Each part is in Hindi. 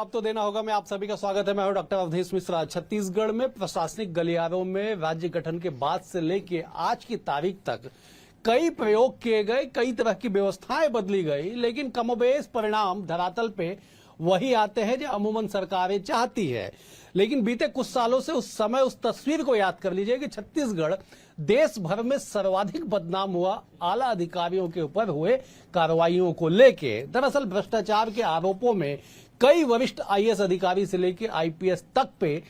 जवाब तो देना होगा। मैं आप सभी का स्वागत है। मैं हूं डॉक्टर अवधेश मिश्रा। छत्तीसगढ़ में प्रशासनिक गलियारों में राज्य गठन के बाद से लेके आज की तारीख तक कई प्रयोग किए गए, कई तरह की व्यवस्थाएं बदली गई, लेकिन कमोबेश परिणाम धरातल पे वही आते हैं जो अमूमन सरकारें चाहती है। लेकिन बीते कुछ सालों से उस समय उस तस्वीर को याद कर लीजिए कि छत्तीसगढ़ देश भर में सर्वाधिक बदनाम हुआ आला अधिकारियों के ऊपर हुए कार्रवाइयों को लेके। दरअसल भ्रष्टाचार के आरोपों में कई वरिष्ठ आईएएस अधिकारी से लेकर आईपीएस तक पे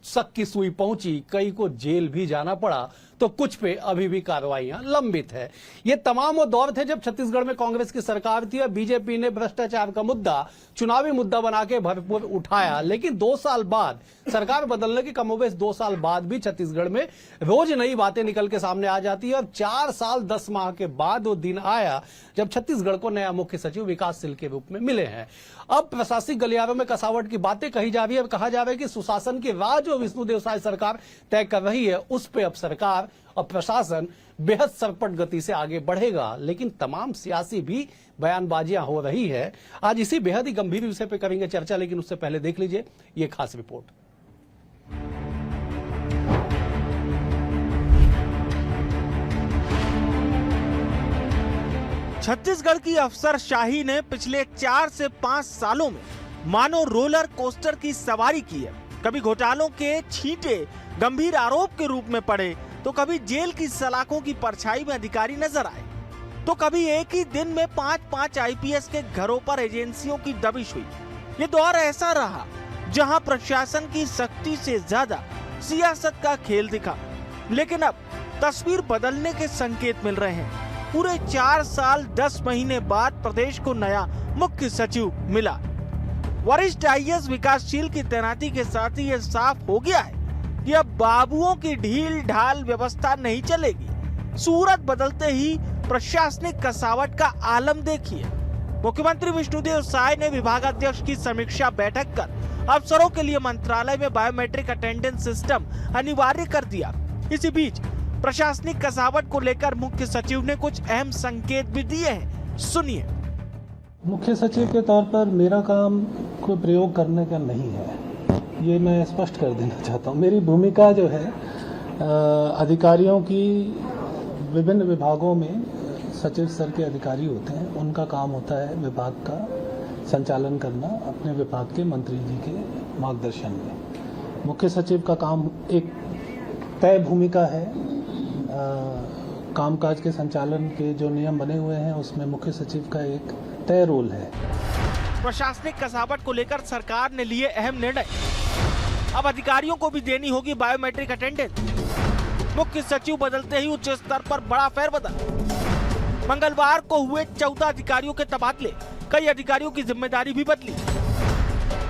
शक की सुई पहुंची, कई को जेल भी जाना पड़ा, तो कुछ पे अभी भी कार्रवाइयां लंबित है। ये तमाम वो दौर थे जब छत्तीसगढ़ में कांग्रेस की सरकार थी और बीजेपी ने भ्रष्टाचार का मुद्दा चुनावी मुद्दा बना के भरपूर उठाया। लेकिन 2 साल बाद सरकार बदलने के कमोबेश 2 साल बाद भी छत्तीसगढ़ में रोज नई बातें निकल के सामने आ जाती है। और 4 साल 10 माह के बाद वो दिन आया जब छत्तीसगढ़ को नया मुख्य सचिव विकासशील के रूप में मिले हैं। अब प्रशासनिक गलियारों में कसावट की बातें कही जा रही है। कहा जा रहा है कि सुशासन की राह जो विष्णुदेव साय सरकार तय कर रही है उस पर अब सरकार और प्रशासन बेहद सरपट गति से आगे बढ़ेगा। लेकिन तमाम सियासी भी बयानबाजियां हो रही है। आज इसी बेहद ही गंभीर विषय पर करेंगे चर्चा, लेकिन उससे पहले देख लीजिए ये खास रिपोर्ट। छत्तीसगढ़ की अफसरशाही ने पिछले 4 से 5 सालों में मानो रोलर कोस्टर की सवारी की है। कभी घोटालों के छींटे गंभीर आरोप के रूप में पड़े, तो कभी जेल की सलाखों की परछाई में अधिकारी नजर आए, तो कभी एक ही दिन में 5-5 आईपीएस के घरों पर एजेंसियों की दबिश हुई। ये दौर ऐसा रहा जहां प्रशासन की सख्ती से ज्यादा सियासत का खेल दिखा। लेकिन अब तस्वीर बदलने के संकेत मिल रहे हैं। पूरे 4 साल 10 महीने बाद प्रदेश को नया मुख्य सचिव मिला। वरिष्ठ आईएएस विकासशील की तैनाती के साथ ही ये साफ हो गया है कि अब बाबुओं की ढील ढाल व्यवस्था नहीं चलेगी। सूरत बदलते ही प्रशासनिक कसावट का आलम देखिए। मुख्यमंत्री विष्णुदेव साय ने विभागाध्यक्ष की समीक्षा बैठक कर अफसरों के लिए मंत्रालय में बायोमेट्रिक अटेंडेंस सिस्टम अनिवार्य कर दिया। इसी बीच प्रशासनिक कसावट को लेकर मुख्य सचिव ने कुछ अहम संकेत भी दिए हैं। सुनिए। मुख्य सचिव के तौर पर मेरा काम कोई प्रयोग करने का नहीं है, ये मैं स्पष्ट कर देना चाहता हूँ। मेरी भूमिका जो है अधिकारियों की विभिन्न विभागों में सचिव स्तर के अधिकारी होते हैं, उनका काम होता है विभाग का संचालन करना अपने विभाग के मंत्री जी के मार्गदर्शन में। मुख्य सचिव का काम एक तय भूमिका है। कामकाज के संचालन के जो नियम बने हुए हैं उसमें मुख्य सचिव का एक तय रोल है। प्रशासनिक कसावट को लेकर सरकार ने लिए अहम निर्णय। अब अधिकारियों को भी देनी होगी बायोमेट्रिक अटेंडेंस। मुख्य सचिव बदलते ही उच्च स्तर पर बड़ा फेरबदल। मंगलवार को हुए 14 अधिकारियों के तबादले, कई अधिकारियों की जिम्मेदारी भी बदली।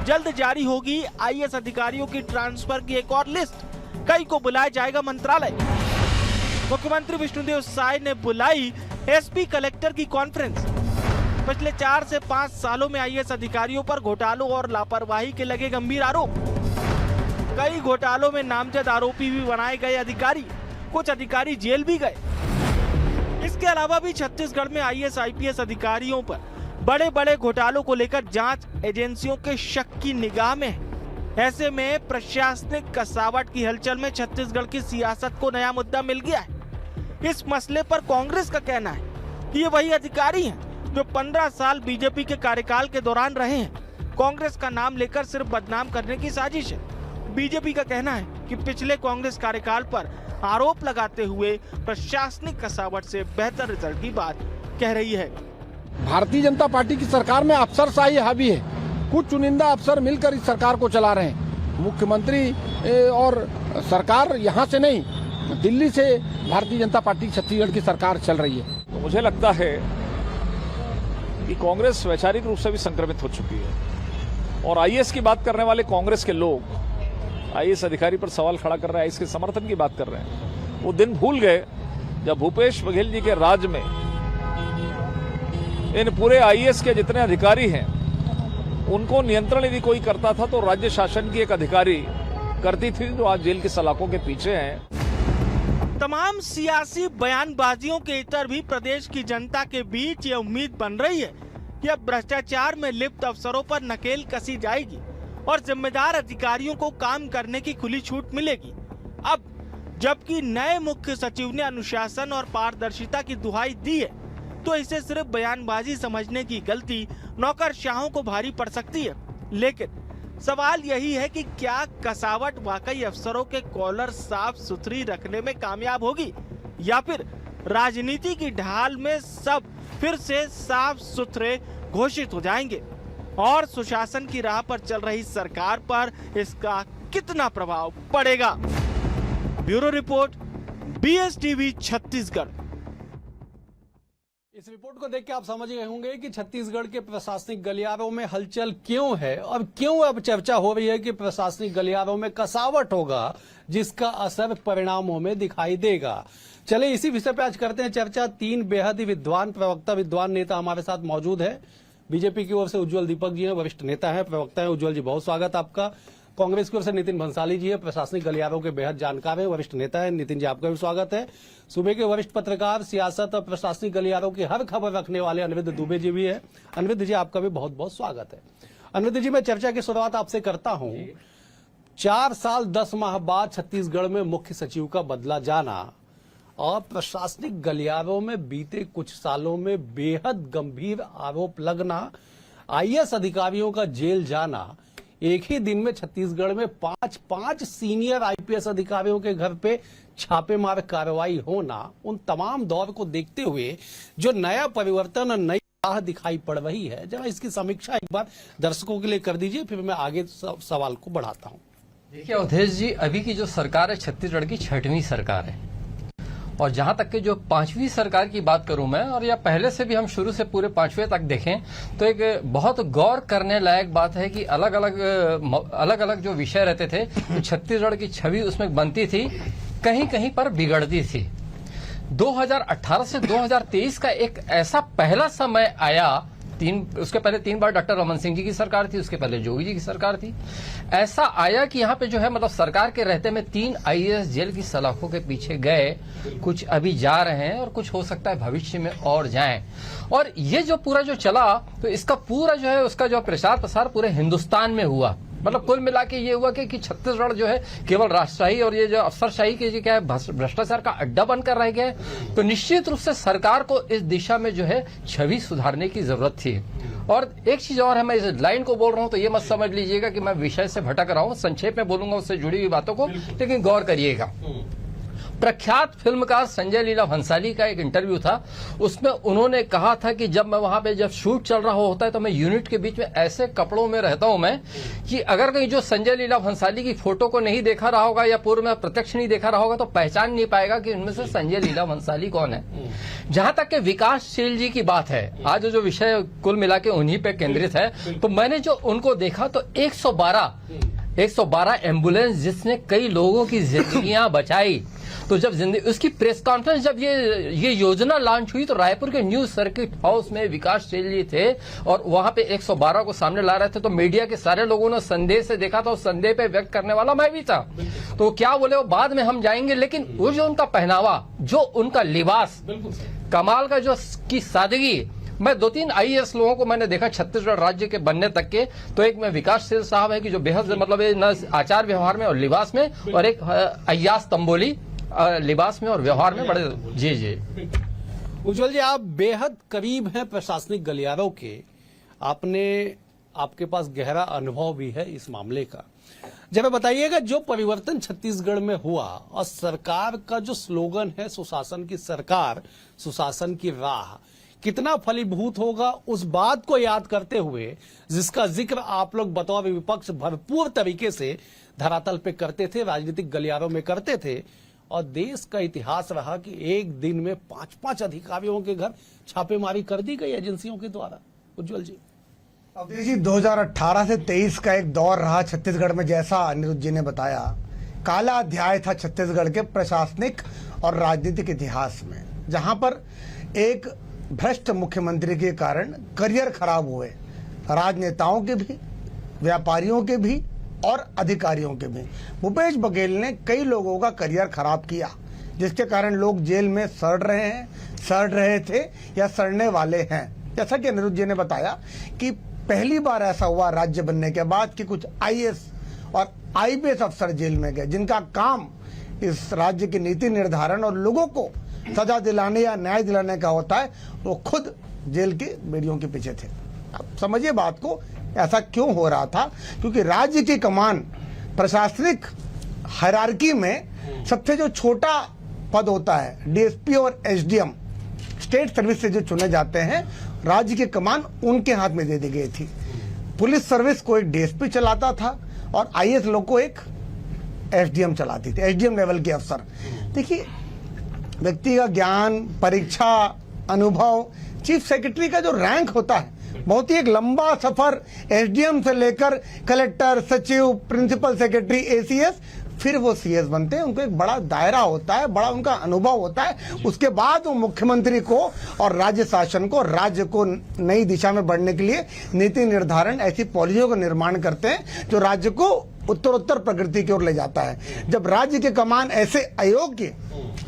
जल्द जारी होगी आईएएस अधिकारियों की ट्रांसफर की एक और लिस्ट। कई को बुलाया जाएगा मंत्रालय। मुख्यमंत्री विष्णुदेव साय ने बुलाई एसपी कलेक्टर की कॉन्फ्रेंस। पिछले 4 से 5 सालों में आईएएस अधिकारियों पर घोटालों और लापरवाही के लगे गंभीर आरोप। कई घोटालों में नामजद आरोपी भी बनाए गए अधिकारी, कुछ अधिकारी जेल भी गए। इसके अलावा भी छत्तीसगढ़ में आईएएस आईपीएस अधिकारियों पर बड़े बड़े घोटालों को लेकर जांच एजेंसियों के शक की निगाह में है। ऐसे में प्रशासनिक कसावट की हलचल में छत्तीसगढ़ की सियासत को नया मुद्दा मिल गया है। इस मसले पर कांग्रेस का कहना है कि ये वही अधिकारी हैं जो 15 साल बीजेपी के कार्यकाल के दौरान रहे हैं। कांग्रेस का नाम लेकर सिर्फ बदनाम करने की साजिश है। बीजेपी का कहना है कि पिछले कांग्रेस कार्यकाल पर आरोप लगाते हुए प्रशासनिक कसावट से बेहतर रिजल्ट की बात कह रही है। भारतीय जनता पार्टी की सरकार में अफसरशाही हावी है। कुछ चुनिंदा अफसर मिलकर इस सरकार को चला रहे हैं। मुख्यमंत्री और सरकार यहाँ से नहीं, दिल्ली से भारतीय जनता पार्टी छत्तीसगढ़ की सरकार चल रही है। तो मुझे लगता है कि कांग्रेस वैचारिक रूप से भी संक्रमित हो चुकी है। और आईएएस की बात करने वाले कांग्रेस के लोग आईएएस अधिकारी पर सवाल खड़ा कर रहे हैं, आईएएस के समर्थन की बात कर रहे हैं। वो दिन भूल गए जब भूपेश बघेल जी के राज में इन पूरे आईएएस के जितने अधिकारी हैं उनको नियंत्रण यदि कोई करता था तो राज्य शासन की एक अधिकारी करती थी, जो आज जेल की सलाखों के पीछे हैं। तमाम सियासी बयानबाजियों के इतर भी प्रदेश की जनता के बीच ये उम्मीद बन रही है कि अब भ्रष्टाचार में लिप्त अफसरों पर नकेल कसी जाएगी। और जिम्मेदार अधिकारियों को काम करने की खुली छूट मिलेगी। अब जबकि नए मुख्य सचिव ने अनुशासन और पारदर्शिता की दुहाई दी है, तो इसे सिर्फ बयानबाजी समझने की गलती नौकरशाहों को भारी पड़ सकती है। लेकिन सवाल यही है कि क्या कसावट वाकई अफसरों के कॉलर साफ सुथरी रखने में कामयाब होगी, या फिर राजनीति की ढाल में सब फिर से साफ सुथरे घोषित हो जाएंगे और सुशासन की राह पर चल रही सरकार पर इसका कितना प्रभाव पड़ेगा। Bureau report, BSTV Chhattisgarh. इस रिपोर्ट को देख के आप समझ गए होंगे कि छत्तीसगढ़ के प्रशासनिक गलियारों में हलचल क्यों है और क्यों अब चर्चा हो रही है कि प्रशासनिक गलियारों में कसावट होगा, जिसका असर परिणामों में दिखाई देगा। चले इसी विषय पे आज करते हैं चर्चा। 3 बेहद ही विद्वान प्रवक्ता, विद्वान नेता हमारे साथ मौजूद है। बीजेपी की ओर से उज्ज्वल दीपक जी हैं, वरिष्ठ नेता हैं, प्रवक्ता हैं। उज्ज्वल जी, बहुत स्वागत आपका। कांग्रेस की ओर से नितिन भंसाली जी है, प्रशासनिक गलियारों के बेहद जानकार हैं, वरिष्ठ नेता है। नितिन जी, आपका भी स्वागत है। सूबे के वरिष्ठ पत्रकार, सियासत और प्रशासनिक गलियारों की हर खबर रखने वाले अनिरुद्ध दुबे जी भी है। अनिरुद्ध जी, आपका भी बहुत बहुत स्वागत है। अनिरुद्ध जी, मैं चर्चा की शुरुआत आपसे करता हूं। 4 साल 10 माह बाद छत्तीसगढ़ में मुख्य सचिव का बदला जाना और प्रशासनिक गलियारों में बीते कुछ सालों में बेहद गंभीर आरोप लगना, IAS अधिकारियों का जेल जाना, एक ही दिन में छत्तीसगढ़ में 5 सीनियर IPS अधिकारियों के घर पे छापेमार कार्रवाई होना, उन तमाम दौर को देखते हुए जो नया परिवर्तन और नई राह दिखाई पड़ रही है, जरा इसकी समीक्षा एक बार दर्शकों के लिए कर दीजिए, फिर मैं आगे सवाल को बढ़ाता हूं। देखिए अवधेश जी, अभी की जो सरकार है छत्तीसगढ़ की 6वीं सरकार है, और जहां तक कि जो 5वीं सरकार की बात करूं मैं, और या पहले से भी हम शुरू से पूरे 5वें तक देखें तो एक बहुत गौर करने लायक बात है कि अलग अलग जो विषय रहते थे, तो छत्तीसगढ़ की छवि उसमें बनती थी, कहीं कहीं पर बिगड़ती थी। 2018 से 2023 का एक ऐसा पहला समय आया, उसके पहले 3 बार डॉक्टर रमन सिंह जी की सरकार थी, उसके पहले जोगी जी की सरकार थी। ऐसा आया कि यहाँ पे जो है मतलब सरकार के रहते में 3 IAS जेल की सलाखों के पीछे गए, कुछ अभी जा रहे हैं और कुछ हो सकता है भविष्य में और जाएं। और ये जो पूरा जो चला, तो इसका पूरा जो है उसका जो प्रचार प्रसार पूरे हिंदुस्तान में हुआ। मतलब कुल मिला के ये हुआ कि छत्तीसगढ़ जो है केवल राजशाही और ये जो अफसरशाही के क्या है भ्रष्टाचार का अड्डा बनकर रह गया है। तो निश्चित रूप से सरकार को इस दिशा में जो है छवि सुधारने की जरूरत थी। और एक चीज और है, मैं इस लाइन को बोल रहा हूं तो ये मत समझ लीजिएगा कि मैं विषय से भटक रहा हूं, संक्षेप में बोलूंगा उससे जुड़ी हुई बातों को, लेकिन गौर करिएगा। प्रख्यात फिल्मकार संजय लीला भंसाली का एक इंटरव्यू था, उसमें उन्होंने कहा था कि जब मैं वहां पे जब शूट चल रहा होता है तो मैं यूनिट के बीच में ऐसे कपड़ों में रहता हूं मैं कि अगर कहीं जो संजय लीला भंसाली की फोटो को नहीं देखा रहा होगा या पूर्व में प्रत्यक्ष नहीं देखा रहा होगा तो पहचान नहीं पाएगा कि उनमें से संजय लीला भंसाली कौन है। जहां तक के विकासशील जी की बात है, आज जो विषय कुल मिला के उन्हीं पे केंद्रित है, तो मैंने जो उनको देखा तो 112 एम्बुलेंस जिसने कई लोगों की जिंदगियां बचाई। तो जब उसकी प्रेस कॉन्फ्रेंस जब ये योजना लॉन्च हुई तो रायपुर के न्यू सर्किट हाउस में विकासशील जी थे और वहां पे 112 को सामने ला रहे थे। तो मीडिया के सारे लोगों ने संदेह से देखा था, उस संदेह पे व्यक्त करने वाला मैं भी था। तो क्या बोले वो बाद में हम जाएंगे, लेकिन वो जो उनका पहनावा, जो उनका लिबास, कमाल का जो की सादगी, मैं 2-3 IAS लोगों को मैंने देखा छत्तीसगढ़ राज्य के बनने तक के। तो एक में विकासशील साहब है कि जो बेहद मतलब न आचार व्यवहार में और लिबास में, और एक अय्याज तंबोली लिबास में और व्यवहार में बड़े। जी उज्ज्वल जी, आप बेहद करीब हैं प्रशासनिक गलियारों के, आपके पास गहरा अनुभव भी है इस मामले का। जब बताइएगा जो परिवर्तन छत्तीसगढ़ में हुआ और सरकार का जो स्लोगन है सुशासन की सरकार, सुशासन की राह, कितना फलीभूत होगा उस बात को याद करते हुए जिसका जिक्र आप लोग बतौर विपक्ष भरपूर तरीके से धरातल पे करते थे, राजनीतिक गलियारों में करते थे, और देश का इतिहास रहा कि एक दिन में 5 अधिकारियों के घर छापेमारी कर दी गई एजेंसियों के द्वारा। उज्ज्वल जी, अवधेश जी, 2018 से 23 का एक दौर रहा छत्तीसगढ़ में, जैसा अनिरुद्ध जी ने बताया। काला अध्याय था छत्तीसगढ़ के प्रशासनिक और राजनीतिक इतिहास में, जहां पर एक भ्रष्ट मुख्यमंत्री के कारण करियर खराब हुए, राजनेताओं के भी, व्यापारियों के भी और अधिकारियों के भी। भूपेश बघेल ने कई लोगों का करियर खराब किया, जिसके कारण लोग जेल में सड़ रहे थे या सड़ने वाले हैं। जैसा कि अनिरुद्ध जी ने बताया कि पहली बार ऐसा हुआ राज्य बनने के बाद कि कुछ आईएएस और आईपीएस अफसर जेल में गए, जिनका काम इस राज्य की नीति निर्धारण और लोगों को सजा दिलाने या न्याय दिलाने का होता है, वो खुद जेल के बेड़ियों के पीछे थे। अब समझिए बात को, ऐसा क्यों हो रहा था? क्योंकि राज्य की कमान प्रशासनिक हायरार्की में सबसे जो छोटा पद होता है, डीएसपी और एसडीएम, स्टेट सर्विस से जो चुने जाते हैं, राज्य की कमान उनके हाथ में दे दी गई थी। पुलिस सर्विस को एक डीएसपी चलाता था और आईएएस लोग को एक एसडीएम चलाती थी, एसडीएम लेवल के अफसर। देखिए, व्यक्ति का ज्ञान, परीक्षा, अनुभव, चीफ सेक्रेटरी का जो रैंक होता है, बहुत ही एक लंबा सफर, एसडीएम से लेकर कलेक्टर, सचिव, प्रिंसिपल सेक्रेटरी, एसीएस, फिर वो सीएस बनते हैं। उनको एक बड़ा दायरा होता है, बड़ा उनका अनुभव होता है। उसके बाद वो मुख्यमंत्री को और राज्य शासन को, राज्य को नई दिशा में बढ़ने के लिए नीति निर्धारण, ऐसी पॉलिसियों का निर्माण करते हैं जो राज्य को उत्तरोत्तर प्रगति की ओर ले जाता है। जब राज्य के कमान ऐसे अयोग्य,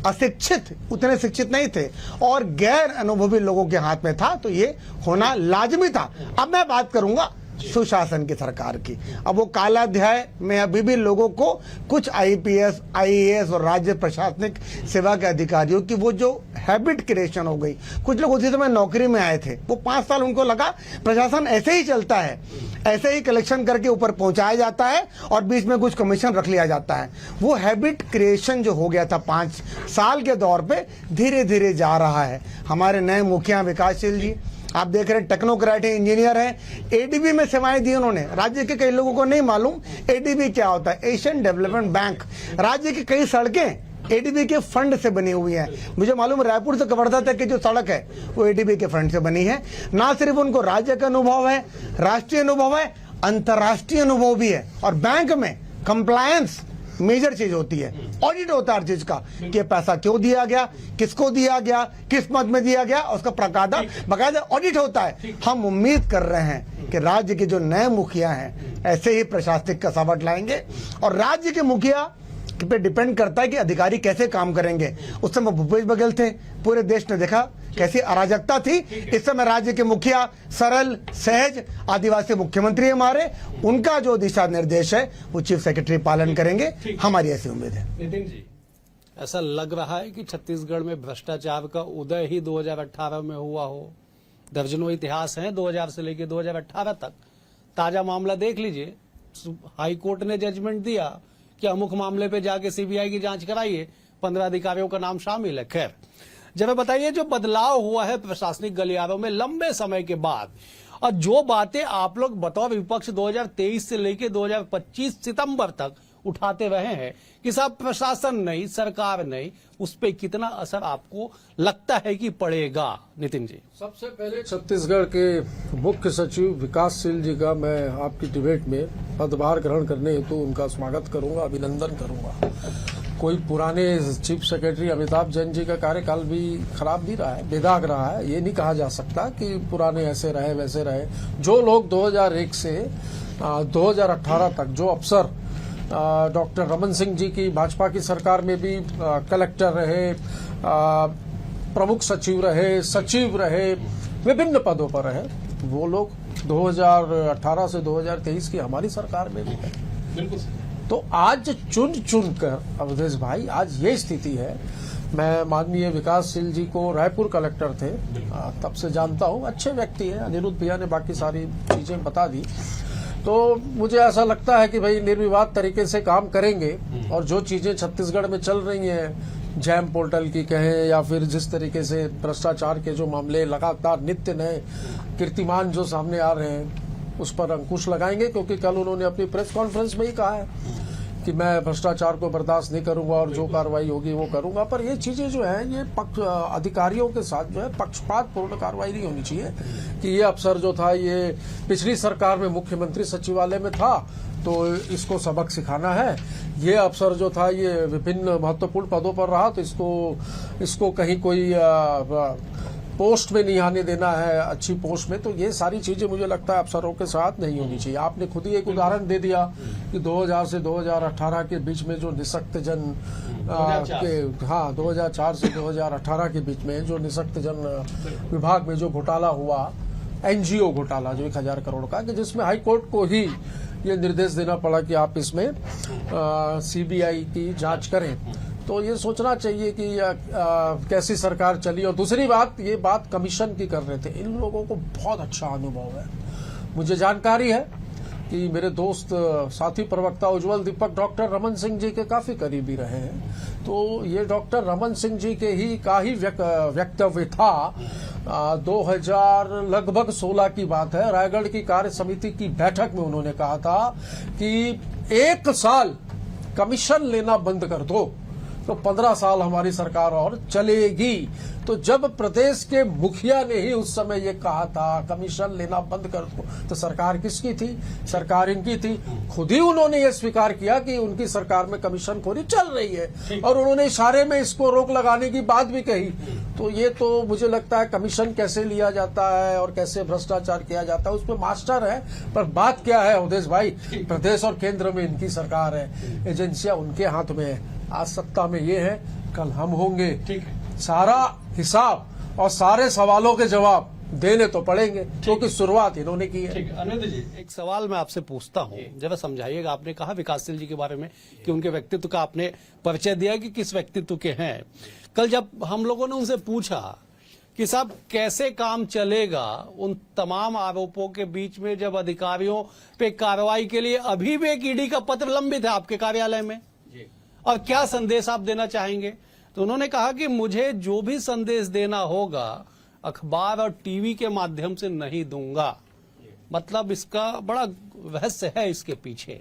अशिक्षित, उतने शिक्षित नहीं थे और गैर अनुभवी लोगों के हाथ में था, तो ये होना लाजमी था। अब मैं बात करूंगा सुशासन की सरकार की। अब वो काला अध्याय में अभी भी लोगों को, कुछ आईपीएस, आईएएस और राज्य प्रशासनिक सेवा के अधिकारियों की वो जो हैबिट क्रिएशन हो गई। कुछ लोग उसी समय नौकरी में आए थे, वो 5 साल उनको लगा प्रशासन ऐसे ही चलता है, ऐसे ही कलेक्शन करके ऊपर पहुंचाया जाता है और बीच में कुछ कमीशन रख लिया जाता है। वो हैबिट क्रिएशन जो हो गया था 5 साल के दौर पे, धीरे धीरे जा रहा है। हमारे नए मुखिया विकासशील जी, आप देख रहे हैं, टेक्नोक्रेट है, इंजीनियर है, एडीबी में सेवाएं दी उन्होंने। राज्य के कई लोगों को नहीं मालूम एडीबी क्या होता है, एशियन डेवलपमेंट बैंक। राज्य की कई सड़कें एडीबी के फंड से बनी हुई है। मुझे मालूम रायपुर से कवर्धा तक की जो सड़क है वो एडीबी के फंड से बनी है। ना सिर्फ उनको राज्य का अनुभव है, राष्ट्रीय अनुभव है, अंतर्राष्ट्रीय अनुभव भी है। और बैंक में कंप्लायंस मेजर चीज होती है, ऑडिट होता है हर चीज का, कि पैसा क्यों दिया गया, किसको दिया गया, किस मद में दिया गया, उसका बकायदा ऑडिट होता है। हम उम्मीद कर रहे हैं कि राज्य के जो नए मुखिया हैं ऐसे ही प्रशासनिक कसावट लाएंगे। और राज्य के मुखिया पे डिपेंड करता है कि अधिकारी कैसे काम करेंगे। उस समय भूपेश बघेल थे, पूरे देश ने देखा कैसी अराजकता थी। इस समय राज्य के मुखिया सरल, सहज, आदिवासी मुख्यमंत्री हमारे, उनका जो दिशा निर्देश है वो चीफ सेक्रेटरी पालन करेंगे, हमारी ऐसी उम्मीद है। नितिन जी, ऐसा लग रहा है कि छत्तीसगढ़ में भ्रष्टाचार का उदय ही 2018 में हुआ हो। दर्जनों इतिहास हैं 2000 से लेकर 2018 तक। ताजा मामला देख लीजिए, हाई कोर्ट ने जजमेंट दिया कि अमुक मामले पे जाके सीबीआई की जांच कराइए, 15 अधिकारियों का नाम शामिल है। खैर, जब बताइए जो बदलाव हुआ है प्रशासनिक गलियारों में लंबे समय के बाद, और जो बातें आप लोग बतौर विपक्ष 2023 से लेकर 2025 सितंबर तक उठाते रहे हैं कि साहब प्रशासन नहीं, सरकार नहीं, उस पर कितना असर आपको लगता है कि पड़ेगा? नितिन जी, सबसे पहले छत्तीसगढ़ के मुख्य सचिव विकासशील जी का मैं आपकी डिबेट में पदभार ग्रहण करने हेतु उनका स्वागत करूंगा, अभिनंदन करूंगा। कोई पुराने चीफ सेक्रेटरी अमिताभ जैन जी का कार्यकाल भी खराब नहीं रहा है, बेदाग रहा है। ये नहीं कहा जा सकता कि पुराने ऐसे रहे वैसे रहे। जो लोग 2001 से 2018 तक जो अफसर डॉक्टर रमन सिंह जी की भाजपा की सरकार में भी कलेक्टर रहे, प्रमुख सचिव रहे, सचिव रहे, विभिन्न पदों पर रहे, वो लोग 2018 से 2023 की हमारी सरकार में भी है। बिल्कुल। तो आज चुन चुन कर अवधेश भाई, आज ये स्थिति है। मैं माननीय विकासशील जी को, रायपुर कलेक्टर थे, तब से जानता हूँ, अच्छे व्यक्ति हैं। अनिरुद्ध भैया ने बाकी सारी चीजें बता दी। तो मुझे ऐसा लगता है कि भाई निर्विवाद तरीके से काम करेंगे। और जो चीजें छत्तीसगढ़ में चल रही हैं, जैम पोर्टल की कहें या फिर जिस तरीके से भ्रष्टाचार के जो मामले लगातार नित्य नए कीर्तिमान जो सामने आ रहे हैं, उस पर अंकुश लगाएंगे। क्योंकि कल उन्होंने अपनी प्रेस कॉन्फ्रेंस में ही कहा है कि मैं भ्रष्टाचार को बर्दाश्त नहीं करूंगा और जो कार्रवाई होगी वो करूंगा। पर ये चीजें जो है, ये अधिकारियों के साथ जो है पक्षपात पूर्ण कार्रवाई नहीं होनी चाहिए कि ये अफसर जो था ये पिछली सरकार में मुख्यमंत्री सचिवालय में था तो इसको सबक सिखाना है, ये अफसर जो था ये विभिन्न महत्वपूर्ण पदों पर रहा तो इसको कहीं कोई पोस्ट में नहीं आने देना है, अच्छी पोस्ट में। तो ये सारी चीजें मुझे लगता है अफसरों के साथ नहीं होनी चाहिए। आपने खुद ही एक उदाहरण दे दिया कि 2000 से 2018 के बीच में जो निशक्तजन 2004 से 2018 के बीच में जो निशक्तजन विभाग में जो घोटाला हुआ, एनजीओ घोटाला जो 1000 करोड़ का, कि जिसमें हाई कोर्ट को ही ये निर्देश देना पड़ा कि आप इसमें सीबीआई की जांच करें। तो ये सोचना चाहिए कि कैसी सरकार चली। और दूसरी बात, ये बात कमीशन की कर रहे थे, इन लोगों को बहुत अच्छा अनुभव है। मुझे जानकारी है कि मेरे दोस्त साथी प्रवक्ता उज्जवल दीपक डॉक्टर रमन सिंह जी के काफी करीबी रहे हैं। तो ये डॉक्टर रमन सिंह जी के ही का ही वक्तव्य था। 2000 16 की बात है, रायगढ़ की कार्य समिति की बैठक में उन्होंने कहा था कि 1 साल कमीशन लेना बंद कर दो तो 15 साल हमारी सरकार और चलेगी। तो जब प्रदेश के मुखिया ने ही उस समय ये कहा था कमीशन लेना बंद कर दो, तो सरकार किसकी थी? सरकार इनकी थी। खुद ही उन्होंने ये स्वीकार किया कि उनकी सरकार में कमीशनखोरी चल रही है और उन्होंने इशारे में इसको रोक लगाने की बात भी कही। तो ये तो मुझे लगता है कमीशन कैसे लिया जाता है और कैसे भ्रष्टाचार किया जाता है उसमें मास्टर है। पर बात क्या है उदेश भाई, प्रदेश और केंद्र में इनकी सरकार है, एजेंसियां उनके हाथ में है। आज सत्ता में ये है, कल हम होंगे। सारा हिसाब और सारे सवालों के जवाब देने तो पड़ेंगे, क्योंकि शुरुआत इन्होंने की है। अनिरुद्ध जी, एक सवाल मैं आपसे पूछता हूँ, जरा समझाइएगा। आपने कहा विकासशील जी के बारे में कि उनके व्यक्तित्व का आपने परिचय दिया कि किस व्यक्तित्व के हैं। कल जब हम लोगों ने उनसे पूछा कि साहब कैसे काम चलेगा उन तमाम आरोपों के बीच में, जब अधिकारियों पे कार्रवाई के लिए अभी भी एक ईडी का पत्र लंबित है आपके कार्यालय में, और क्या संदेश आप देना चाहेंगे? तो उन्होंने कहा कि मुझे जो भी संदेश देना होगा अखबार और टीवी के माध्यम से नहीं दूंगा। मतलब इसका बड़ा रहस्य है इसके पीछे।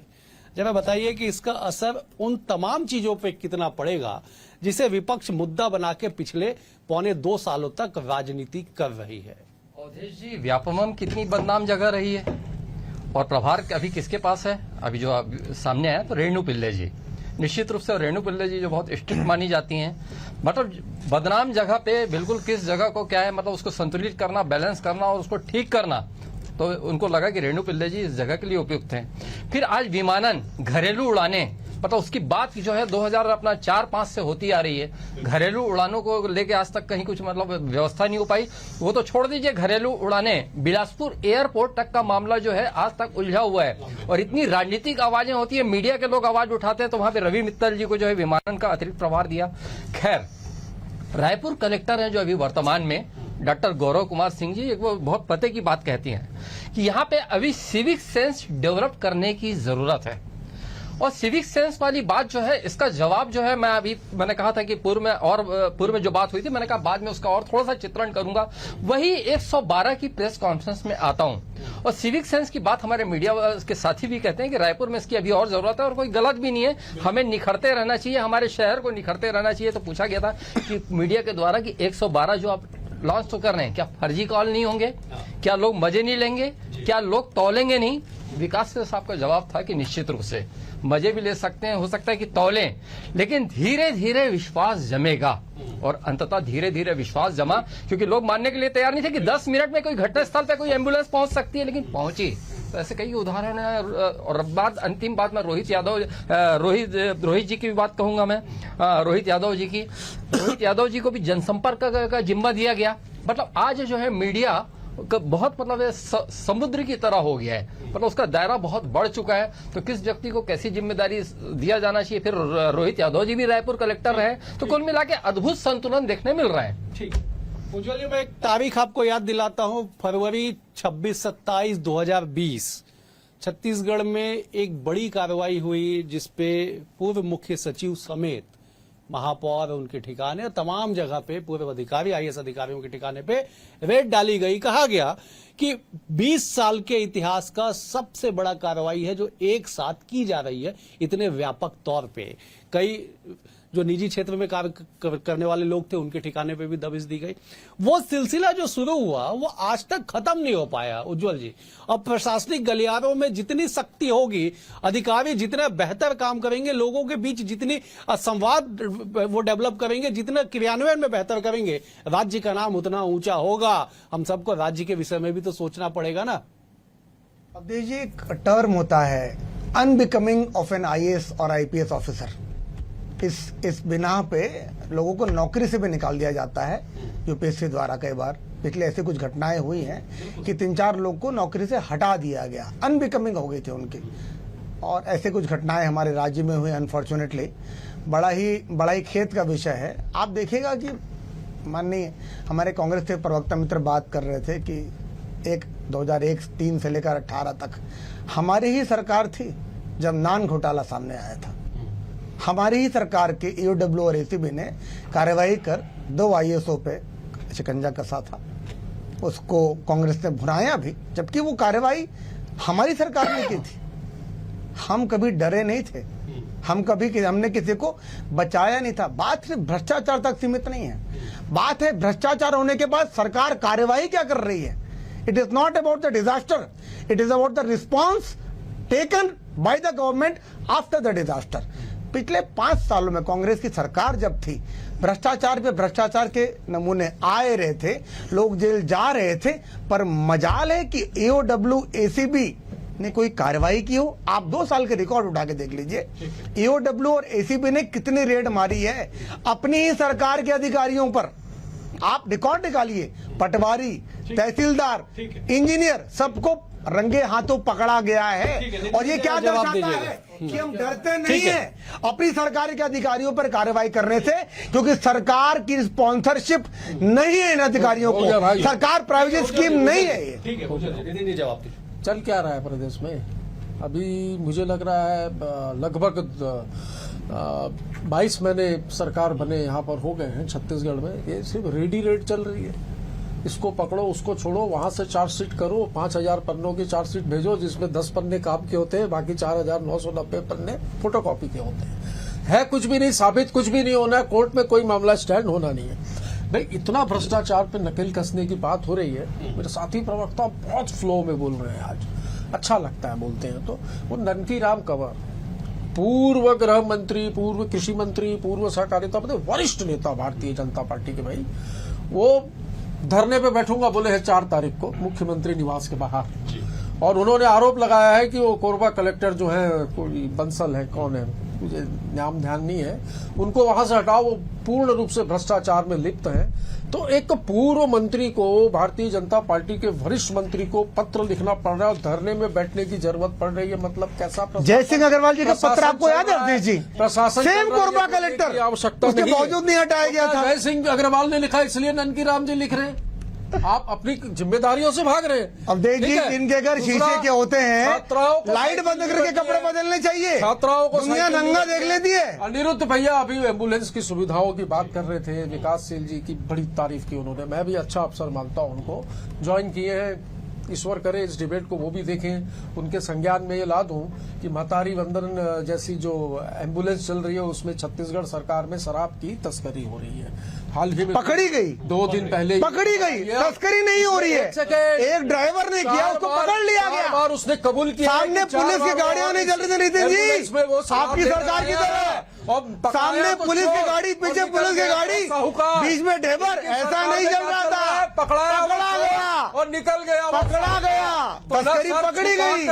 जरा बताइए कि इसका असर उन तमाम चीजों पे कितना पड़ेगा जिसे विपक्ष मुद्दा बना के पिछले 2.25 सालों तक राजनीति कर रही है। अवधेश जी, व्यापमं कितनी बदनाम जगह रही है और प्रभार अभी किसके पास है? अभी जो सामने आया तो रेणु पिल्ले जी, निश्चित रूप से रेणु पिल्ले जी जो बहुत स्ट्रिक्ट मानी जाती हैं। मतलब बदनाम जगह पे बिल्कुल किस जगह को क्या है, मतलब उसको संतुलित करना, बैलेंस करना और उसको ठीक करना, तो उनको लगा कि रेणु पिल्ले जी इस जगह के लिए उपयुक्त हैं। फिर आज विमानन, घरेलू उड़ाने, मतलब उसकी बात जो है 2004-5 से होती आ रही है। घरेलू उड़ानों को लेके आज तक कहीं कुछ मतलब व्यवस्था नहीं हो पाई। वो तो छोड़ दीजिए घरेलू उड़ाने, बिलासपुर एयरपोर्ट तक का मामला जो है आज तक उलझा हुआ है। और इतनी राजनीतिक आवाजें होती है, मीडिया के लोग आवाज उठाते हैं, तो वहां पे रवि मित्तल जी को जो है विमानन का अतिरिक्त प्रभार दिया। खैर, रायपुर कलेक्टर हैं जो अभी वर्तमान में डॉक्टर गौरव कुमार सिंह जी, एक वो बहुत पते की बात कहती हैं कि यहाँ पे अभी सिविक सेंस डेवलप करने की जरूरत है। और सिविक सेंस वाली बात जो है, इसका जवाब जो है मैंने कहा था कि पूर्व में जो बात हुई थी, मैंने कहा बाद में उसका और थोड़ा सा चित्रण करूंगा। वही 112 की प्रेस कॉन्फ्रेंस में आता हूं। और सिविक सेंस की बात हमारे मीडिया के साथी भी कहते हैं कि रायपुर में इसकी अभी और जरूरत है, और कोई गलत भी नहीं है। हमें निखरते रहना चाहिए, हमारे शहर को निखरते रहना चाहिए। तो पूछा गया था कि मीडिया के द्वारा कि 112 जो आप लॉन्च तो कर रहे हैं, क्या फर्जी कॉल नहीं होंगे? क्या लोग मजे नहीं लेंगे? क्या लोग तौलेंगे नहीं? विकास साहब का जवाब था कि निश्चित रूप से मजे भी ले सकते हैं, हो सकता है कि तौलें, लेकिन धीरे धीरे विश्वास जमेगा। और अंततः धीरे धीरे विश्वास जमा, क्योंकि लोग मानने के लिए तैयार नहीं थे कि 10 मिनट में कोई घटनास्थल पे कोई एम्बुलेंस पहुंच सकती है, लेकिन पहुंची। तो ऐसे कई उदाहरण है। और अंतिम बात मैं रोहित जी की भी बात कहूंगा मैं, रोहित यादव जी को भी जनसंपर्क का जिम्मा दिया गया। मतलब आज जो है मीडिया बहुत मतलब समुद्र की तरह हो गया है, मतलब उसका दायरा बहुत बढ़ चुका है। तो किस व्यक्ति को कैसी जिम्मेदारी दिया जाना चाहिए। फिर रोहित यादव जी भी रायपुर कलेक्टर रहे, तो कुल मिला के अद्भुत संतुलन देखने मिल रहा है। ठीक, उज्जवल जी, मैं एक तारीख आपको याद दिलाता हूं। फरवरी 26-27 2020 छत्तीसगढ़ में एक बड़ी कार्रवाई हुई, जिसपे पूर्व मुख्य सचिव समेत महापौर, उनके ठिकाने और तमाम जगह पे पूर्व अधिकारी, IAS अधिकारियों के ठिकाने पे रेड डाली गई। कहा गया कि 20 साल के इतिहास का सबसे बड़ा कार्रवाई है जो एक साथ की जा रही है इतने व्यापक तौर पे। कई जो निजी क्षेत्र में कार्य करने वाले लोग थे, उनके ठिकाने पे भी दबिश दी गई। वो सिलसिला जो शुरू हुआ वो आज तक खत्म नहीं हो पाया उज्जवल जी। अब प्रशासनिक गलियारों में जितनी सख्ती होगी, अधिकारी जितना बेहतर काम करेंगे, लोगों के बीच जितनी संवाद वो डेवलप करेंगे, जितना क्रियान्वयन में बेहतर करेंगे, राज्य का नाम उतना ऊंचा होगा। हम सबको राज्य के विषय में भी तो सोचना पड़ेगा ना। अब देखिए, एक टर्म होता है अनबिकमिंग ऑफ एन IAS और IPS ऑफिसर। इस बिना पे लोगों को नौकरी से भी निकाल दिया जाता है। यूपीएससी द्वारा कई बार पिछले ऐसी कुछ घटनाएं हुई हैं कि 3-4 लोग को नौकरी से हटा दिया गया, अनबिकमिंग हो गई थी उनकी, और ऐसे कुछ घटनाएं हमारे राज्य में हुई अनफॉर्चुनेटली। बड़ा ही खेत का विषय है। आप देखिएगा कि माननीय हमारे कांग्रेस के प्रवक्ता मित्र बात कर रहे थे कि 2001-3 से लेकर 18 तक हमारी ही सरकार थी जब नान घोटाला सामने आया था। हमारी ही सरकार के ईओडब्ल्यू और एसीबी ने कार्रवाई कर 2 आईएएसओ पे शिकंजा कसा था। उसको कांग्रेस ने भुनाया भी, जबकि वो कार्रवाई हमारी सरकार ने की थी। हम कभी डरे नहीं थे, हमने किसी को बचाया नहीं था। बात सिर्फ भ्रष्टाचार तक सीमित नहीं है, बात है भ्रष्टाचार होने के बाद सरकार कार्रवाई क्या कर रही है। It is not about the disaster, it is about the response taken by the government after the disaster. पिछले 5 सालों में कांग्रेस की सरकार जब थी, भ्रष्टाचार पे भ्रष्टाचार के नमूने आए रहे थे, लोग जेल जा रहे थे, पर मजाल है कि ईओडब्ल्यू एसीबी ने कोई कार्रवाई की हो। आप 2 साल के रिकॉर्ड उठा के देख लीजिए, ईओडब्ल्यू और एसीबी ने कितनी रेड मारी है अपनी ही सरकार के अधिकारियों पर। आप रिकॉर्ड निकालिए, पटवारी, तहसीलदार, इंजीनियर, सबको रंगे हाथों पकड़ा गया है। और ये क्या दर्शाता है कि हम डरते नहीं है अपनी सरकार के अधिकारियों पर कार्रवाई करने से, क्योंकि सरकार की स्पॉन्सरशिप नहीं है इन अधिकारियों को, सरकार प्राइवेट स्कीम नहीं है ये। ठीक है, जवाब दीजिए। चल क्या रहा है प्रदेश में? अभी मुझे लग रहा है लगभग 22 महीने सरकार बने यहाँ पर हो गए हैं छत्तीसगढ़ में। ये सिर्फ रेडी रेड चल रही है, इसको पकड़ो उसको छोड़ो, वहां से चार्जशीट करो, 5000 पन्नों की चार्जशीट भेजो जिसमें 10 पन्ने काम के होते हैं, बाकी 4990 पन्ने फोटोकॉपी के होते हैं। है कुछ भी नहीं, साबित कुछ भी नहीं होना है, कोर्ट में कोई मामला स्टैंड होना नहीं है। भाई इतना भ्रष्टाचार पे नकेल कसने की बात हो रही है। मेरे साथी प्रवक्ता बहुत फ्लो में बोल रहे हैं आज, अच्छा लगता है बोलते हैं। तो वो ननकी राम कंवर, पूर्व गृह मंत्री, पूर्व कृषि मंत्री, पूर्व सहकारिता मंत्री, वरिष्ठ नेता भारतीय जनता पार्टी के, भाई वो धरने पे बैठूंगा बोले है 4 तारीख को मुख्यमंत्री निवास के बाहर। और उन्होंने आरोप लगाया है कि वो कोरबा कलेक्टर जो है, कोई बंसल है, कौन है मुझे नाम ध्यान नहीं है, उनको वहां से हटाओ, वो पूर्ण रूप से भ्रष्टाचार में लिप्त है। तो एक पूर्व मंत्री को, भारतीय जनता पार्टी के वरिष्ठ मंत्री को पत्र लिखना पड़ रहा है और धरने में बैठने की जरूरत पड़ रही है। मतलब कैसा जय सिंह अग्रवाल जी का पत्र आपको याद है अवधेश जी? प्रशासन सेम कोरबा कलेक्टर, आवश्यकता उसके बावजूद नहीं हटाया गया था। जय सिंह अग्रवाल ने लिखा, इसलिए ननकी राम जी लिख रहे हैं। आप अपनी जिम्मेदारियों से भाग रहे हैं। अवधेश जी, इनके घर शीशे के होते हैं, लाइट बंद करके कपड़े बदलने चाहिए। छात्राओं को दुनिया नंगा देख लेती है। अनिरुद्ध भैया अभी एम्बुलेंस की सुविधाओं की बात कर रहे थे, विकासशील जी की बड़ी तारीफ की उन्होंने। मैं भी अच्छा अफसर मानता हूं उनको, ज्वाइन किए हैं। ईश्वर करे इस डिबेट को वो भी देखें, उनके संज्ञान में ये ला दूं कि महतारी वंदन जैसी जो एम्बुलेंस चल रही है उसमें छत्तीसगढ़ सरकार में शराब की तस्करी हो रही है। हाल ही में पकड़ी गई, 2 दिन पहले पकड़ी गई, तस्करी नहीं हो रही है। एक ड्राइवर ने किया, उसको पकड़ लिया गया और उसने कबूल किया। सामने पुलिस की गाड़ियां नहीं चल रही थी नितिन जी, आपकी सरकार की तरह। सामने पुलिस की गाड़ी, पीछे पुलिस की गाड़ी, बीच में ढेबर, ऐसा नहीं चल रहा था। पकड़ा गया और निकल गया, पकड़ा गया, तस्करी पकड़ी गई।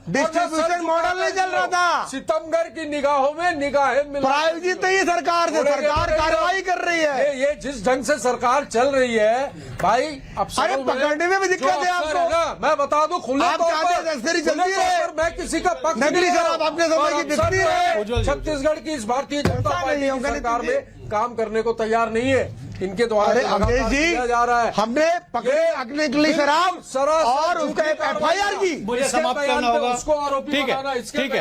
डिस्ट्रीब्यूशन मॉडल नहीं चल रहा था। सितमगढ़ की निगाहों में निगाहें प्रायोजित नहीं है सरकार से, सरकार कार्रवाई कर रही है। ये जिस ढंग से सरकार चल रही है भाई, अरे पकड़ने में भी दिक्कत है आपको। मैं बता दूं खुले आप चाहते हैं तस्करी चलती है, मैं किसी का पक्ष नकली शराब अपने समय की बिकती है। छत्तीसगढ़ की इस भारतीय जनता पार्टी की सरकार में काम करने को तैयार नहीं है। इनके द्वारा अवधेश जी, जा रहा है, हमने पकड़े नकली शराब और उसका FIR की, मुझे समाप्त करना होगा। उसको आरोपी बनाना, ठीक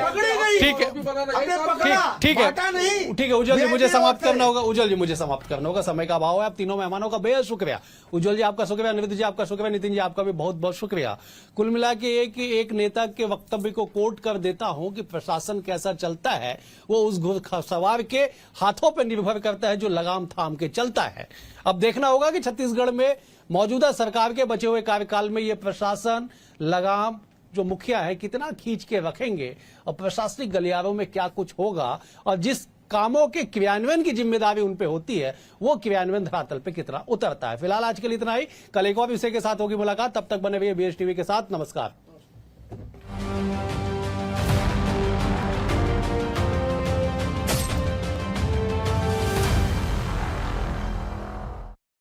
है, उज्जवल जी मुझे समाप्त करना होगा। उज्जवल जी मुझे समाप्त करना होगा, समय का अभाव है। आप तीनों मेहमानों का बेहद शुक्रिया। उज्जवल जी आपका शुक्रिया, अनिरुद्ध जी आपका शुक्रिया, नितिन जी आपका भी बहुत बहुत शुक्रिया। कुल मिला के एक नेता के वक्तव्य को कोट कर देता हूं कि प्रशासन कैसा चलता है वो उस घुड़सवार के हाथों पर निर्भर करता है जो लगाम थाम के चलता है। अब देखना होगा कि छत्तीसगढ़ में मौजूदा सरकार के बचे हुए कार्यकाल में ये प्रशासन लगाम जो मुखिया है कितना खींच के रखेंगे और प्रशासनिक गलियारों में क्या कुछ होगा और जिस कामों के क्रियान्वयन की जिम्मेदारी उन पे होती है वो क्रियान्वयन धरातल पे कितना उतरता है। फिलहाल आज के लिए इतना ही, कल एक और विषय के साथ होगी मुलाकात। तब तक बने रहिए BSTV के साथ। नमस्कार।